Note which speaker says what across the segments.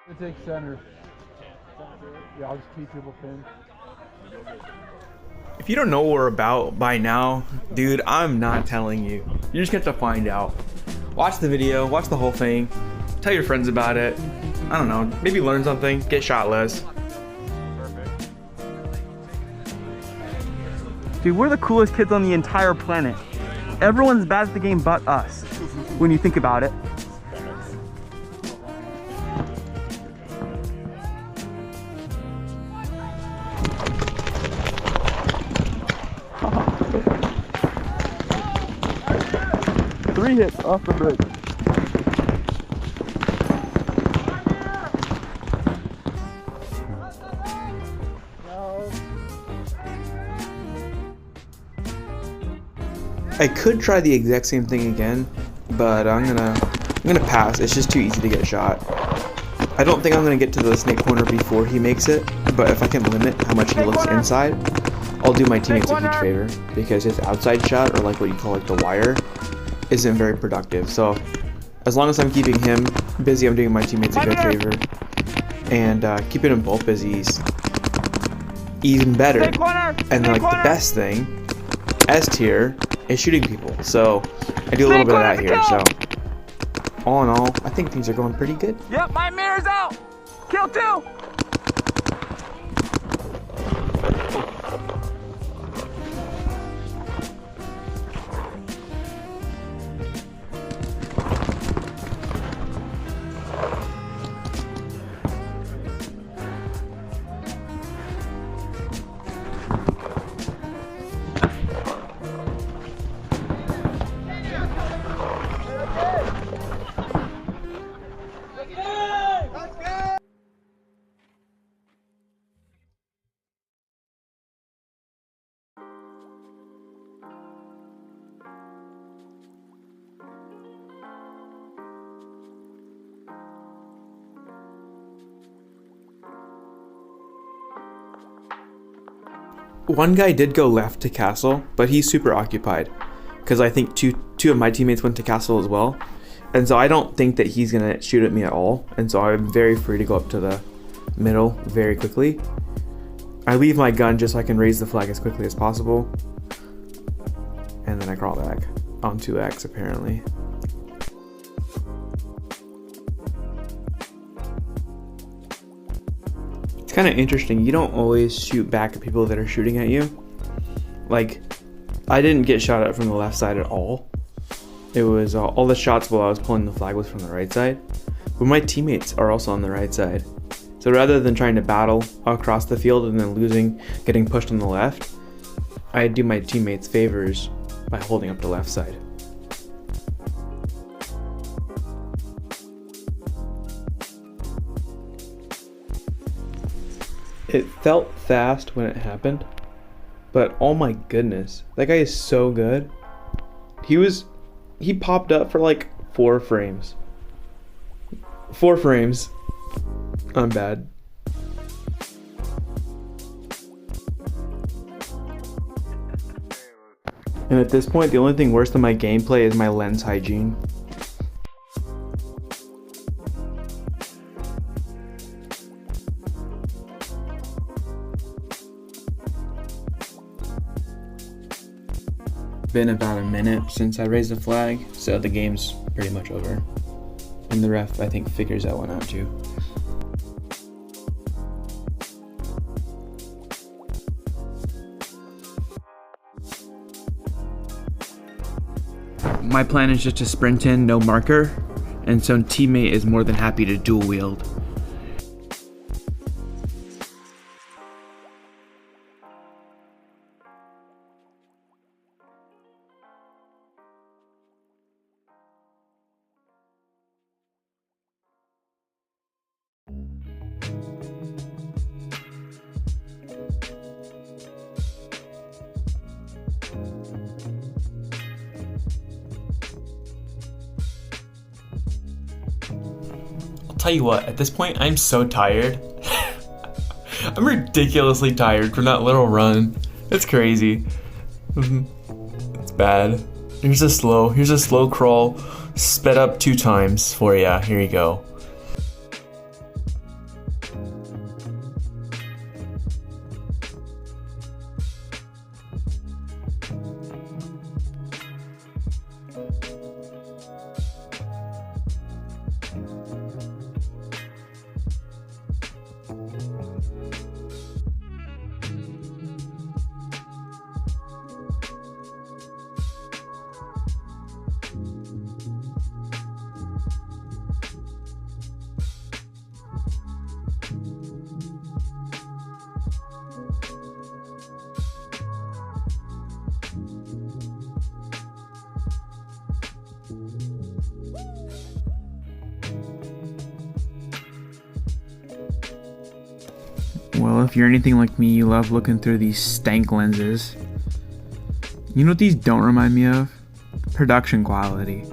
Speaker 1: It takes center. Yeah, I'll just keep people pinned.
Speaker 2: If you don't know what we're about by now, dude, I'm not telling you. You just get to find out. Watch the video, watch the whole thing, tell your friends about it. I don't know, maybe learn something, get shot less.
Speaker 3: Dude, we're the coolest kids on the entire planet. Everyone's bad at the game but us, when you think about it. Three hits off the bridge.
Speaker 2: I could try the exact same thing again, but I'm gonna pass. It's just too easy to get shot. I don't think I'm gonna get to the snake corner before he makes it, but if I can limit how much he looks inside, I'll do my teammates a huge favor, because his outside shot, or like what you call like the wire, isn't very productive. So as long as I'm keeping him busy, I'm doing my teammates a good favor, and keeping them both busy is even better. And like the best thing, S tier, is shooting people. So I do a little bit of that here. So all in all, I think things are going pretty good.
Speaker 3: Yep, my mirror's out. Kill two.
Speaker 2: One guy did go left to castle, but he's super occupied, because I think two of my teammates went to castle as well, and so I don't think that he's gonna shoot at me at all, and so I'm very free to go up to the middle very quickly. I leave my gun just so I can raise the flag as quickly as possible, and then I crawl back on 2x apparently. It's kind of interesting, you don't always shoot back at people that are shooting at you. Like, I didn't get shot at from the left side at all. It was all the shots while I was pulling the flag was from the right side. But my teammates are also on the right side. So rather than trying to battle across the field and then losing, getting pushed on the left, I do my teammates favors by holding up the left side. It felt fast when it happened, but oh my goodness, that guy is so good. He popped up for like 4 frames. 4 frames. I'm bad. And at this point, the only thing worse than my gameplay is my lens hygiene. Been about a minute since I raised the flag, so the game's pretty much over. And the ref, I think, figures that one out too. My plan is just to sprint in, no marker, and so teammate is more than happy to dual wield. Tell you what, at this point I'm so tired. I'm ridiculously tired from that little run. It's crazy. It's bad. Here's a slow crawl, sped up 2 times for ya. Here you go. Well, if you're anything like me, you love looking through these stank lenses. You know what these don't remind me of? Production quality.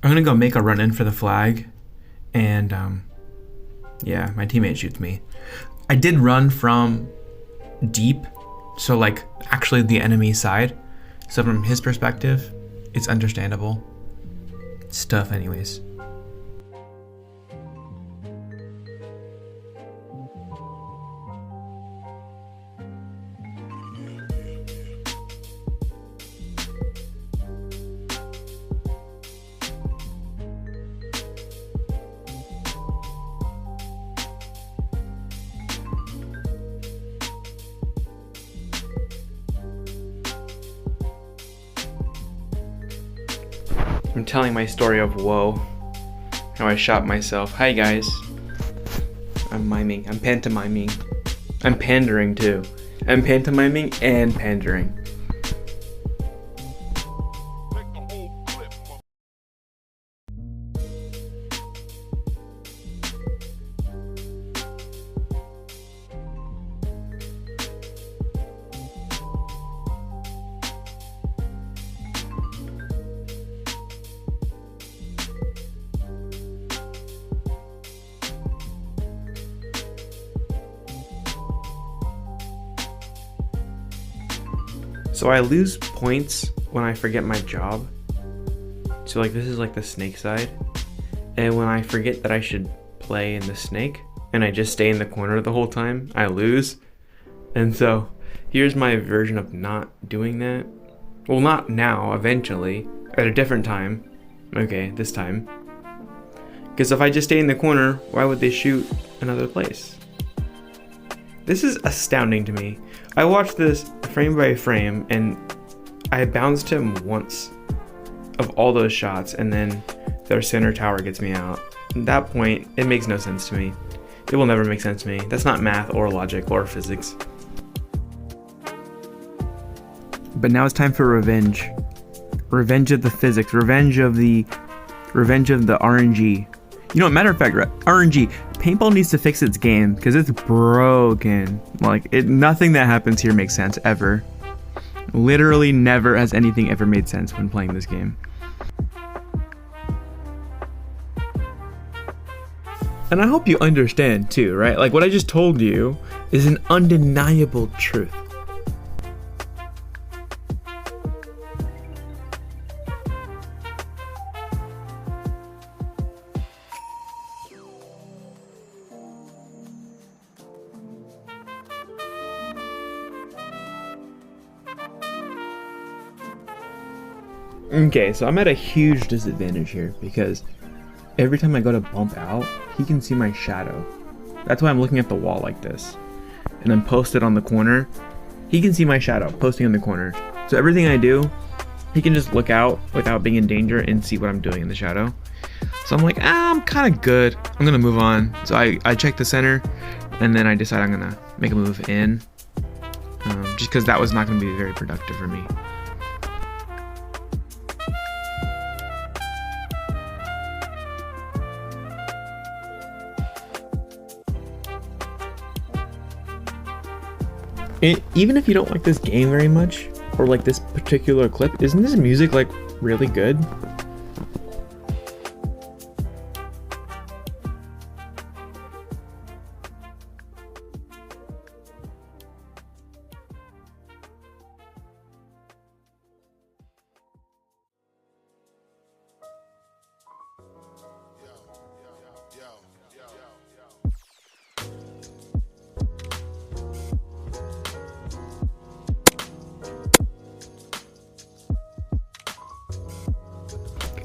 Speaker 2: I'm gonna go make a run in for the flag, and yeah, my teammate shoots me. I did run from deep, so like actually the enemy side. So from his perspective, it's understandable. Stuff anyways. I'm telling my story of woe, how I shot myself. Hi guys. I'm miming, I'm pantomiming. I'm pandering too. I'm pantomiming and pandering. So I lose points when I forget my job. So like this is like the snake side. And when I forget that I should play in the snake and I just stay in the corner the whole time, I lose. And so here's my version of not doing that. Well, not now, eventually, at a different time. Okay, this time. Because if I just stay in the corner, why would they shoot another place? This is astounding to me. I watched this frame by frame and I bounced him once of all those shots, and then their center tower gets me out. At that point, it makes no sense to me. It will never make sense to me. That's not math or logic or physics. But now it's time for revenge. Revenge of the physics. Revenge of the RNG. You know, matter of fact, RNG, paintball needs to fix its game because it's broken. Like, nothing that happens here makes sense ever. Literally never has anything ever made sense when playing this game. And I hope you understand too, right? Like what I just told you is an undeniable truth. Okay, so I'm at a huge disadvantage here because every time I go to bump out, he can see my shadow. That's why I'm looking at the wall like this. And I'm posted on the corner. He can see my shadow posting in the corner. So everything I do, he can just look out without being in danger and see what I'm doing in the shadow. So I'm like, I'm kind of good. I'm gonna move on. So I check the center and then I decide I'm gonna make a move in. Just because that was not gonna be very productive for me. Even if you don't like this game very much, or like this particular clip, isn't this music like really good?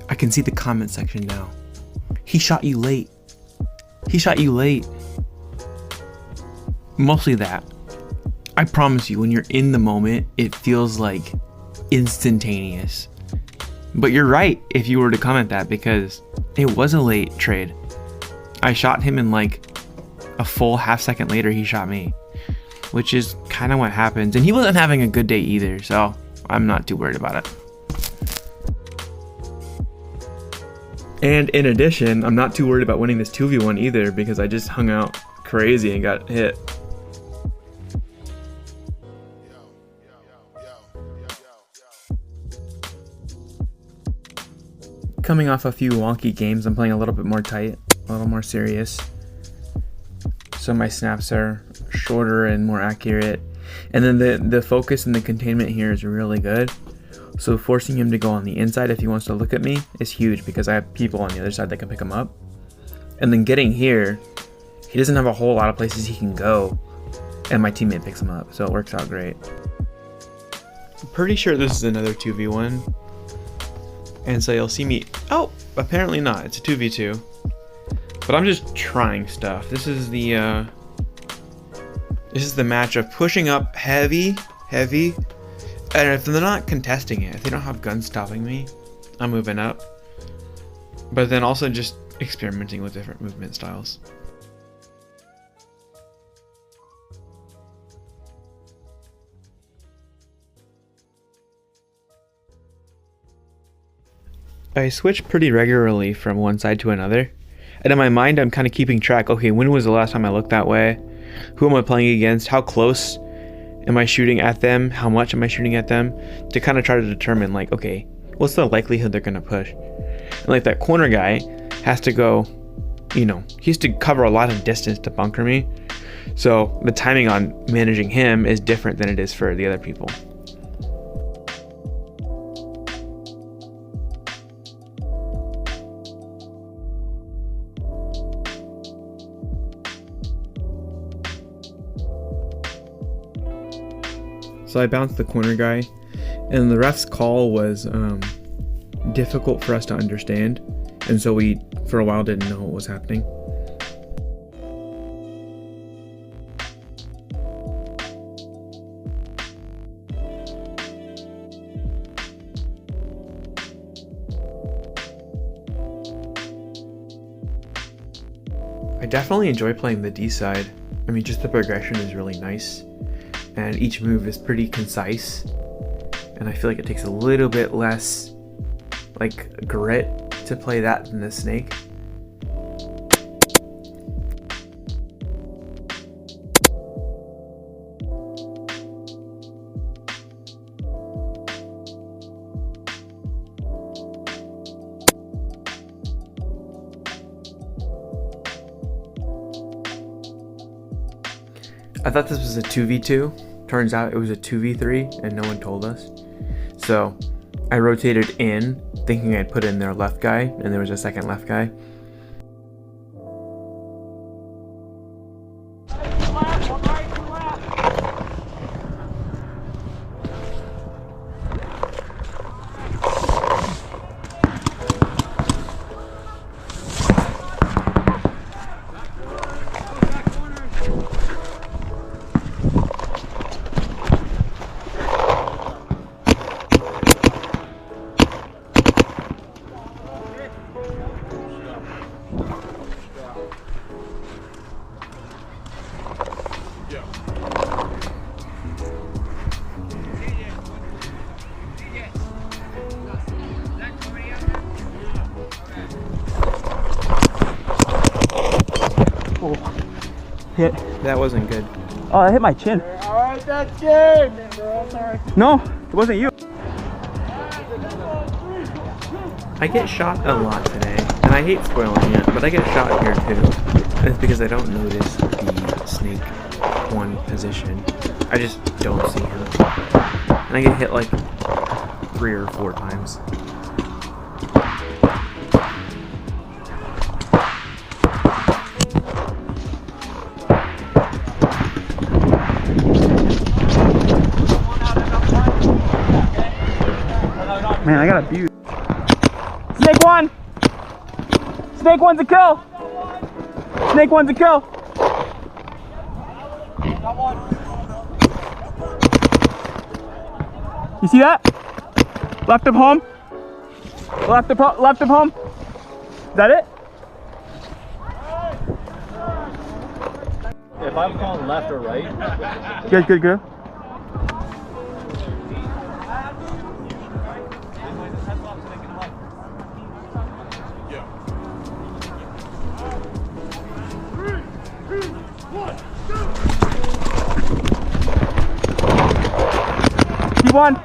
Speaker 2: I can see the comment section now. He shot you late. He shot you late. Mostly that. I promise you, when you're in the moment, it feels like instantaneous. But you're right if you were to comment that, because it was a late trade. I shot him and like a full half second later he shot me, which is kind of what happens. And he wasn't having a good day either, so I'm not too worried about it. And in addition, I'm not too worried about winning this 2v1 either, because I just hung out crazy and got hit. Coming off a few wonky games, I'm playing a little bit more tight, a little more serious. So my snaps are shorter and more accurate. And then the focus and the containment here is really good. So forcing him to go on the inside if he wants to look at me is huge, because I have people on the other side that can pick him up. And then getting here, he doesn't have a whole lot of places he can go, and my teammate picks him up, so it works out great. I'm pretty sure this is another 2v1. And so you'll see me, oh, apparently not, it's a 2v2. But I'm just trying stuff. This is the match of pushing up heavy, and if they're not contesting it, if they don't have guns stopping me, I'm moving up. But then also just experimenting with different movement styles. I switch pretty regularly from one side to another, and in my mind I'm kind of keeping track. Okay, when was the last time I looked that way? Who am I playing against? How close am I shooting at them? How much am I shooting at them? To kind of try to determine, like, okay, what's the likelihood they're gonna push? And like that corner guy has to go, you know, he has to cover a lot of distance to bunker me. So the timing on managing him is different than it is for the other people. So I bounced the corner guy, and the ref's call was difficult for us to understand, and so we, for a while, didn't know what was happening. I definitely enjoy playing the D side. I mean, just the progression is really nice, and each move is pretty concise, and I feel like it takes a little bit less like grit to play that than the snake. I thought this was a 2v2. Turns out it was a 2v3 and no one told us. So I rotated in thinking I'd put in their left guy, and there was a second left guy.
Speaker 3: Hit.
Speaker 2: That wasn't good.
Speaker 3: Oh, I hit my chin.
Speaker 1: Alright, that's game, bro. Sorry.
Speaker 3: No, it wasn't you.
Speaker 2: I get shot a lot today, and I hate spoiling it, but I get shot here too. And it's because I don't notice the snake one position. I just don't see him. And I get hit like 3 or 4 times.
Speaker 3: Man, I got abused. Snake one! Snake one's a kill! Snake one's a kill. You see that? Left of home. Left of home. Is that it?
Speaker 1: If I'm calling left or right.
Speaker 3: Good, good, good.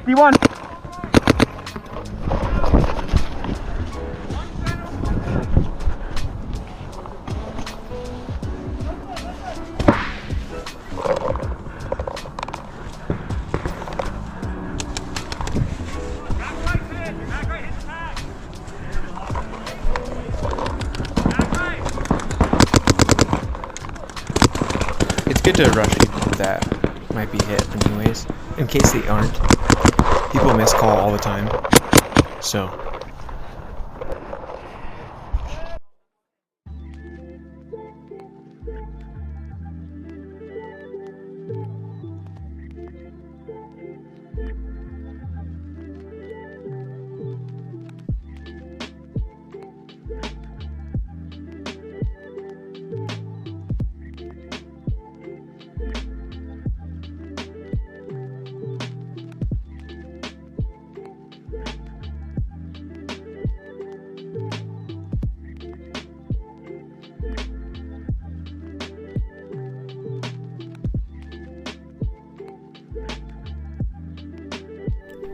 Speaker 3: D1.
Speaker 2: It's good to rush people that might be hit anyways, in case they aren't. People miss call all the time, so.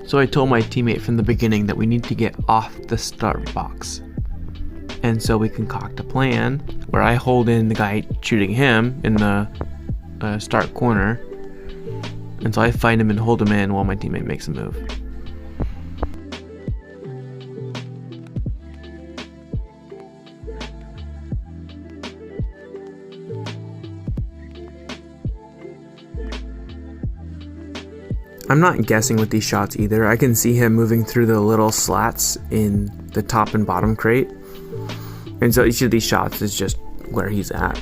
Speaker 2: So I told my teammate from the beginning that we need to get off the start box. And so we concoct a plan where I hold in the guy shooting him in the start corner. And so I find him and hold him in while my teammate makes a move. I'm not guessing with these shots either. I can see him moving through the little slats in the top and bottom crate. And so each of these shots is just where he's at.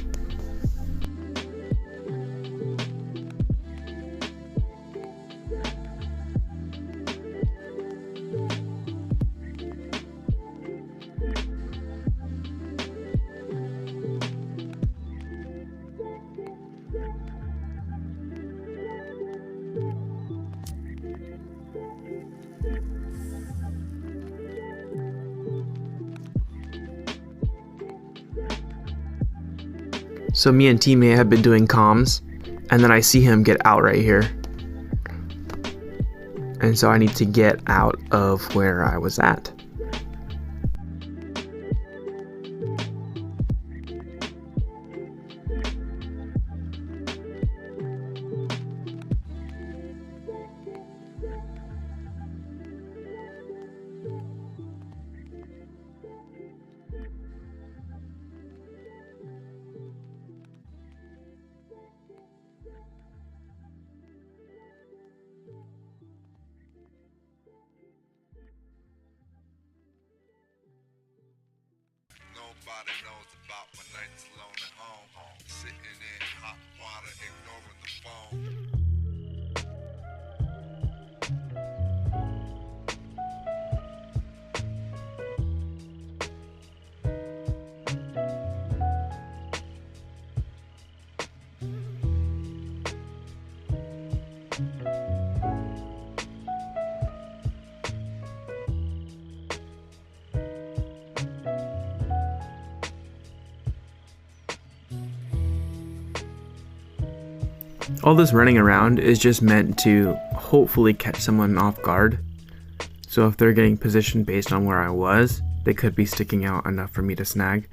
Speaker 2: So me and teammate have been doing comms, and then I see him get out right here. And so I need to get out of where I was at.
Speaker 4: Nobody knows about my nights alone at home, sitting in hot water, ignoring the phone.
Speaker 2: All this running around is just meant to hopefully catch someone off guard. So if they're getting positioned based on where I was, they could be sticking out enough for me to snag.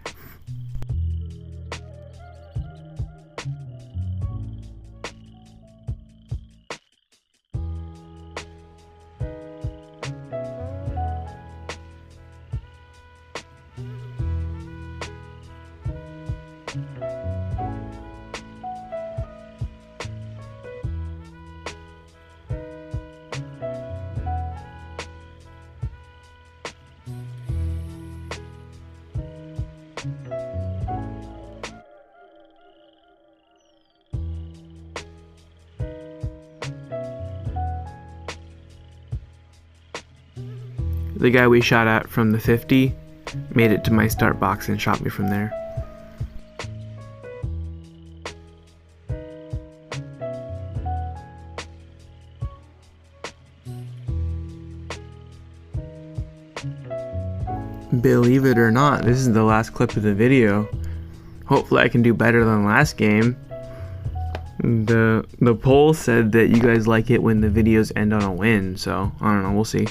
Speaker 2: the guy we shot at from the 50 made it to my start box and shot me from there. Believe it or not, this is the last clip of the video. Hopefully I can do better than last game. The poll said that you guys like it when the videos end on a win, so I don't know, we'll see.